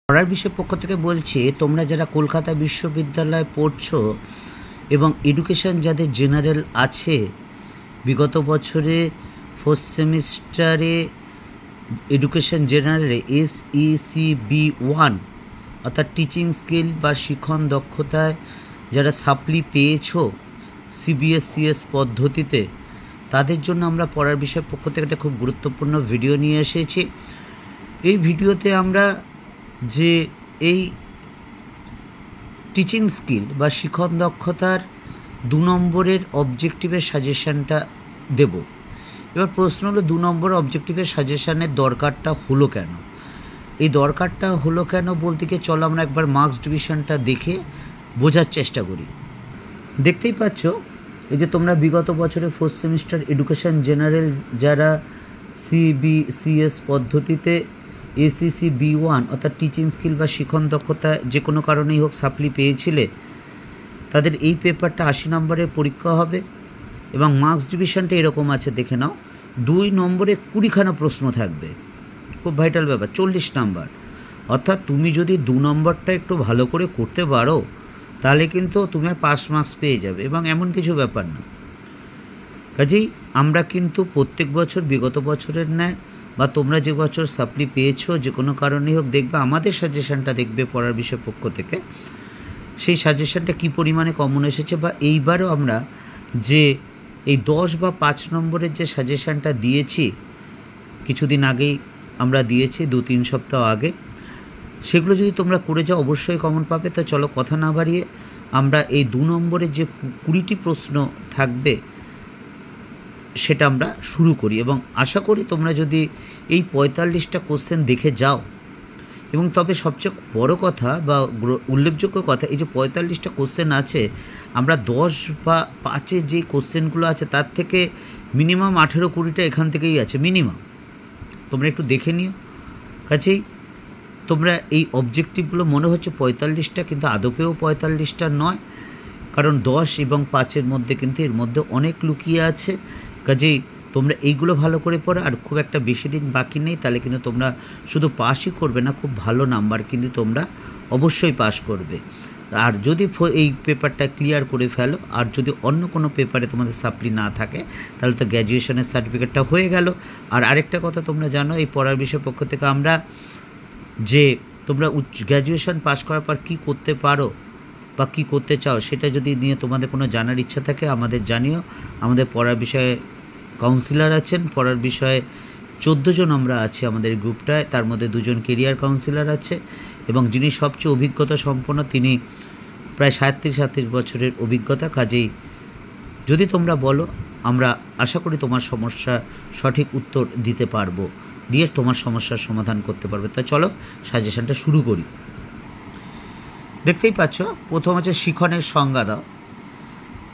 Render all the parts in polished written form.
পড়ার বিষয় পক্ষ থেকে বলছি, তোমরা যারা কলকাতা বিশ্ববিদ্যালয়ে পড়ছো এবং এডুকেশন যাদের জেনারেল আছে, বিগত বছরে ফার্স্ট সেমিস্টারে এডুকেশন জেনারেলে SECB1 অর্থাৎ টিচিং স্কিল বা শিক্ষণ দক্ষতায় যারা সাপ্লি পেয়েছো CBSCS পদ্ধতিতে, তাদের জন্য আমরা পড়ার বিষয় পক্ষ থেকে একটা খুব গুরুত্বপূর্ণ ভিডিও নিয়ে এসেছি। এই ভিডিওতে আমরা যে এই টিচিং স্কিল বা শিক্ষণ দক্ষতার 2 নম্বরের অবজেক্টিভের সাজেশানটা দেব। এবার প্রশ্ন হলো 2 নম্বর অবজেক্টিভের সাজেশানের দরকারটা হলো কেন? এই দরকারটা হলো কেন বলতে গিয়ে চলো আমরা একবার মার্কস ডিভিশনটা দেখে বোঝার চেষ্টা করি। দেখতেই পাচ্ছ, এই যে তোমরা বিগত বছরে ফার্স্ট সেমিস্টার এডুকেশন জেনারেল যারা CBCS পদ্ধতিতে SECB1 অর্থাৎ টিচিং স্কিল বা শিক্ষণ দক্ষতা যে কোনো কারণেই হোক সাপ্লি পেয়েছিলে, তাদের এই পেপারটা 80 নম্বরের পরীক্ষা হবে এবং মার্কস ডিভিশনটা এরকম আছে, দেখে নাও। 2 নম্বরে 20খানা প্রশ্ন থাকবে, খুব ভাইটাল ব্যাপার, 40 নাম্বার। অর্থাৎ তুমি যদি 2 নম্বরটা একটু ভালো করে করতে পারো তাহলে কিন্তু তুমি আর পাস মার্কস পেয়ে যাবে, এবং এমন কিছু ব্যাপার না। কাজেই আমরা কিন্তু প্রত্যেক বছর বিগত বছরের ন্যায় বা তোমরা যে বছর সাপ্লি পেয়েছো যে কোনো কারণেই হোক, দেখবে আমাদের সাজেশানটা দেখবে পড়ার বিষয় পক্ষ থেকে, সেই সাজেশানটা কী পরিমাণে কমন এসেছে। বা এইবারও আমরা যে এই 10 বা 5 নম্বরের যে সাজেশানটা দিয়েছি, কিছুদিন আগেই আমরা দিয়েছি, 2-3 সপ্তাহ আগে, সেগুলো যদি তোমরা করে যাও অবশ্যই কমন পাবে। তো চলো কথা না বাড়িয়ে আমরা এই 2 নম্বরের যে 20টি প্রশ্ন থাকবে সেটা আমরা শুরু করি, এবং আশা করি তোমরা যদি এই 45টা কোশ্চেন দেখে যাও, এবং তবে সবচেয়ে বড় কথা বা উল্লেখযোগ্য কথা, এই যে 45টা কোশ্চেন আছে, আমরা 10 বা 5-এ যে কোশ্চেনগুলো আছে তার থেকে মিনিমাম 18-20টা এখান থেকেই আছে মিনিমাম, তোমরা একটু দেখে নিও। কাছেই তোমরা এই অবজেক্টিভগুলো মনে হচ্ছে 45টা, কিন্তু আদপেও 45টা নয়, কারণ 10 এবং 5-এর মধ্যে কিন্তু এর মধ্যে অনেক লুকিয়ে আছে। কাজেই তোমরা এইগুলো ভালো করে পড়ো, আর খুব একটা বেশি দিন বাকি নেই, তাহলে কিন্তু তোমরা শুধু পাসই করবে না, খুব ভালো নাম্বার কিন্তু তোমরা অবশ্যই পাস করবে। আর যদি এই পেপারটা ক্লিয়ার করে ফেলো, আর যদি অন্য কোনো পেপারে তোমাদের সাপ্লি না থাকে, তাহলে তো গ্র্যাজুয়েশনের সার্টিফিকেটটা হয়ে গেল। আর আরেকটা কথা তোমরা জানো, এই পড়ার বিষয় পক্ষ থেকে আমরা যে তোমরা গ্র্যাজুয়েশন পাস করার পর কী করতে পারো বা কী করতে চাও, সেটা যদি নিয়ে তোমাদের কোনো জানার ইচ্ছা থাকে আমাদের জানিও। আমাদের পড়ার বিষয়ে কাউন্সিলর আছেন, পড়ার বিষয়ে 14 জন আমরা আছি আমাদের গ্রুপটায়, তার মধ্যে 2 জন কেরিয়ার কাউন্সিলর আছে, এবং যিনি সবচেয়ে অভিজ্ঞতা সম্পন্ন তিনি প্রায় 37 বছরের অভিজ্ঞতা। কাজেই যদি তোমরা বলো, আমরা আশা করি তোমার সমস্যার সঠিক উত্তর দিতে পারবো, দিয়ে তোমার সমস্যার সমাধান করতে পারবে। তা চলো সাজেশনটা শুরু করি। দেখতেই পাচ্ছ, প্রথম হচ্ছে শিক্ষণের সংজ্ঞা দাও।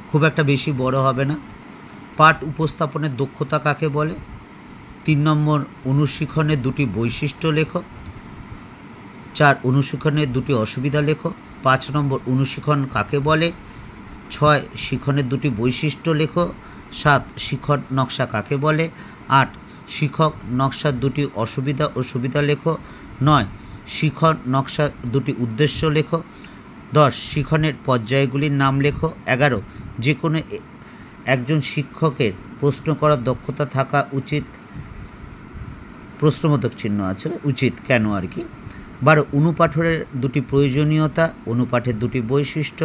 খুব একটা বেশি বড় হবে না। পাঠ উপস্থাপনের দক্ষতা কাকে বলে? 3 নম্বর, অনুশিক্ষণের 2টি বৈশিষ্ট্য লেখো। 4, অনুশিক্ষণের 2টি অসুবিধা লেখো। 5 নম্বর, অনুশিক্ষণ কাকে বলে? 6, শিক্ষণের 2টি বৈশিষ্ট্য লেখো। 7, শিক্ষণ নকশা কাকে বলে? 8, শিক্ষক নকশার 2টি অসুবিধা ও সুবিধা লেখো। 9, শিক্ষণ নকশার 2টি উদ্দেশ্য লেখো। 10, শিক্ষণের পর্যায়গুলির নাম লেখো। 11, যে কোনো একজন শিক্ষকের প্রশ্ন করার দক্ষতা থাকা উচিত, প্রশ্নবোধক চিহ্ন আছে, উচিত কেন আর কি। 12, অনুপাঠের 2টি প্রয়োজনীয়তা, অনুপাঠের 2টি বৈশিষ্ট্য।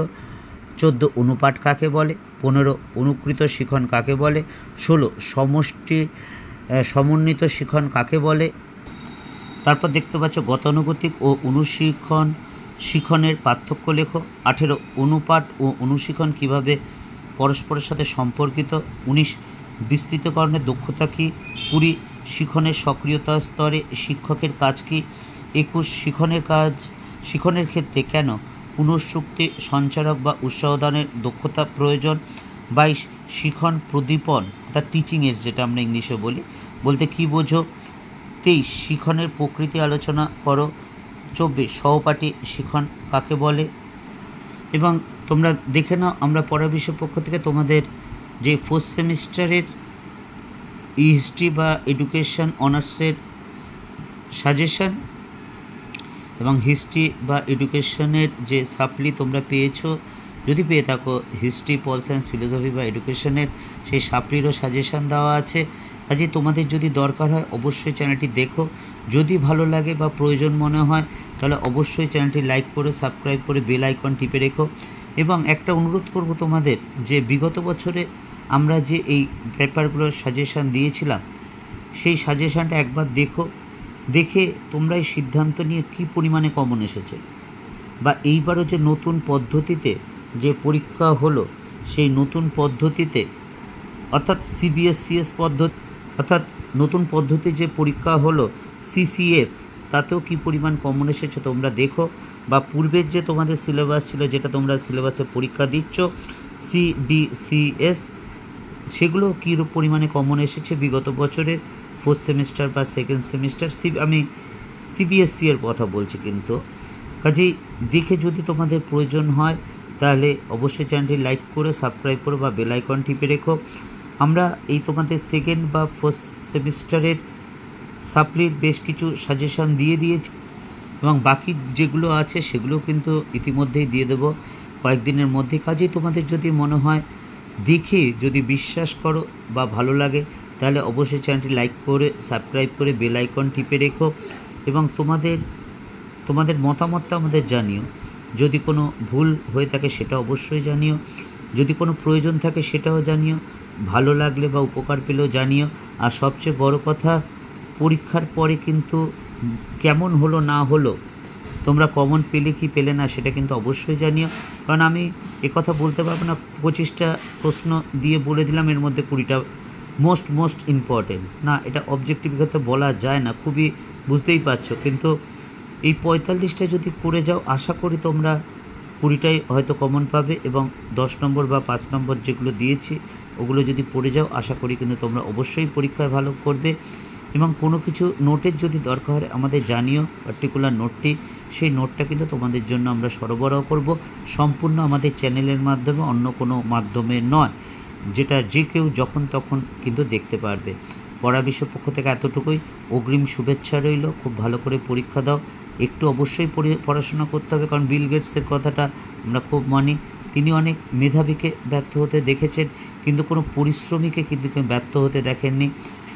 14, অনুপাঠ কাকে বলে? 15, অনুকৃত শিক্ষণ কাকে বলে? 16, সমন্বিত শিক্ষণ কাকে বলে? তারপর দেখতে পাচ্ছ গতানুগতিক ও অনুশিক্ষণ শিক্ষণের পার্থক্য লেখো। 18, অনুপাঠ ও অনুশিক্ষণ কিভাবে পরস্পরের সাথে সম্পর্কিত। 19, বিস্তৃতকরণের দক্ষতা কী। 20, শিক্ষণের সক্রিয়তা স্তরে শিক্ষকের কাজ কী। 21, শিক্ষণের ক্ষেত্রে কেন পুনঃশক্তি সঞ্চারক বা উৎসাহদানের দক্ষতা প্রয়োজন। 22, শিক্ষণ প্রদীপন অর্থাৎ টিচিংয়ের, যেটা আমরা ইংলিশে বলি, বলতে কী বোঝো। 23, শিক্ষণের প্রকৃতি আলোচনা করো। 24, সহপাঠী শিক্ষণ কাকে বলে। এবং তোমরা দেখে নাও, আমরা পড়ার বিষয় পক্ষ থেকে তোমাদের যে ফার্স্ট সেমিস্টারের হিস্ট্রি বা এডুকেশন অনার্সের সাজেশন এবং হিস্ট্রি বা এডুকেশনের যে সাপ্লি তোমরা পেয়েছো, যদি পেয়ে থাকো হিস্ট্রি, পল সায়েন্স, ফিলোসফি বা এডুকেশনের সেই সাপ্লিরও সাজেশান দেওয়া আছে। কাজে তোমাদের যদি দরকার হয় অবশ্যই চ্যানেলটি দেখো, যদি ভালো লাগে বা প্রয়োজন মনে হয় তাহলে অবশ্যই চ্যানেলটি লাইক করে সাবস্ক্রাইব করে বেল আইকন টিপে রেখো। এবং একটা অনুরোধ করব তোমাদের, যে বিগত বছরে আমরা যে এই পেপারগুলোর সাজেশান দিয়েছিলাম সেই সাজেশানটা একবার দেখো, দেখে তোমরা এই সিদ্ধান্ত নিয়ে কী পরিমাণে কমন এসেছে, বা এইবারও যে নতুন পদ্ধতিতে যে পরীক্ষা হলো সেই নতুন পদ্ধতিতে অর্থাৎ সিবিএসসিএস পদ্ধতি, অর্থাৎ নতুন পদ্ধতি যে পরীক্ষা হলো সিসিএফ, তাতেও কী পরিমাণ কমন এসেছে তোমরা দেখো। বা পূর্বের যে তোমাদের সিলেবাস ছিল, যেটা তোমরা সিলেবাসে পরীক্ষা দিচ্ছ সিবিসিএস, সেগুলো কী পরিমাণে কমন এসেছে বিগত বছরের ফোর্থ সেমিস্টার বা সেকেন্ড সেমিস্টার। আমি সিবিএসসি এর কথা বলছি কিন্তু। কাজেই দেখে যদি তোমাদের প্রয়োজন হয় তাহলে অবশ্যই চ্যানেলটি লাইক করে সাবস্ক্রাইব করো বা বেল আইকন টিপে রেখো। আমরা এই তোমাদের সেকেন্ড বা ফার্স্ট সেমিস্টারের সাপ্লির বেশ কিছু সাজেশান দিয়ে দিয়েছি, এবং বাকি যেগুলো আছে সেগুলো কিন্তু ইতিমধ্যেই দিয়ে দেবো কয়েকদিনের মধ্যে। কাজেই তোমাদের যদি মনে হয়, দেখে যদি বিশ্বাস করো বা ভালো লাগে, তাহলে অবশ্যই চ্যানেলটি লাইক করে সাবস্ক্রাইব করে বেল আইকন টিপে রেখো। এবং তোমাদের মতামতটা আমাদের জানিও। যদি কোনো ভুল হয়ে থাকে সেটা অবশ্যই জানিও, যদি কোনো প্রয়োজন থাকে সেটাও জানিও, ভালো লাগলে বা উপকার পেলেও জানিও। আর সবচেয়ে বড় কথা, পরীক্ষার পরে কিন্তু কেমন হলো না হলো, তোমরা কমন পেলে কি পেলে না সেটা কিন্তু অবশ্যই জানিও। কারণ আমি কথা বলতে পারবো না 25টা প্রশ্ন দিয়ে বলে দিলাম এর মধ্যে 20টা মোস্ট ইম্পর্টেন্ট না, এটা অবজেক্টিভ ক্ষেত্রে বলা যায় না, খুবই বুঝতেই পারছো। কিন্তু এই 45টা যদি করে যাও, আশা করি তোমরা 20টাই হয়তো কমন পাবে, এবং 10 নম্বর বা 5 নম্বর যেগুলো দিয়েছি ওগুলো যদি পড়ে যাও, আশা করি কিন্তু তোমরা অবশ্যই পরীক্ষায় ভালো করবে। এবং কোনো কিছু নোটের যদি দরকার হয় আমাদের জানিও, পার্টিকুলার নোটটি, সেই নোটটা কিন্তু তোমাদের জন্য আমরা সরবরাহ করব, সম্পূর্ণ আমাদের চ্যানেলের মাধ্যমে, অন্য কোনো মাধ্যমে নয়, যেটা যে কেউ যখন তখন কিন্তু দেখতে পারবে। পড়া বিশ্বের পক্ষ থেকে এতটুকুই, অগ্রিম শুভেচ্ছা রইল। খুব ভালো করে পরীক্ষা দাও। একটু অবশ্যই পড়াশোনা করতে হবে, কারণ বিল গেটসের কথাটা আমরা খুব মানি। তিনি অনেক মেধাবীকে ব্যর্থ হতে দেখেছেন, কিন্তু কোনো পরিশ্রমীকে কিন্তু ব্যর্থ হতে দেখেননি।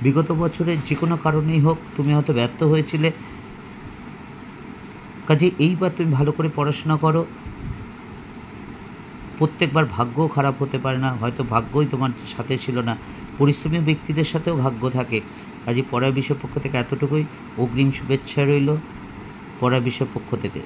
বিগত বছরে যে কোনো কারণেই হোক তুমি হয়তো ব্যর্থ হয়েছিলে, কাজে এইবার তুমি ভালো করে পড়াশোনা করো। প্রত্যেকবার ভাগ্যও খারাপ হতে পারে না, হয়তো ভাগ্যই তোমার সাথে ছিল না, পরিশ্রমী ব্যক্তিদের সাথেও ভাগ্য থাকে। কাজে পড়ার বিষয়ের পক্ষ থেকে এতটুকুই, অগ্রিম শুভেচ্ছা রইল পড়ার বিষয়ের পক্ষ থেকে।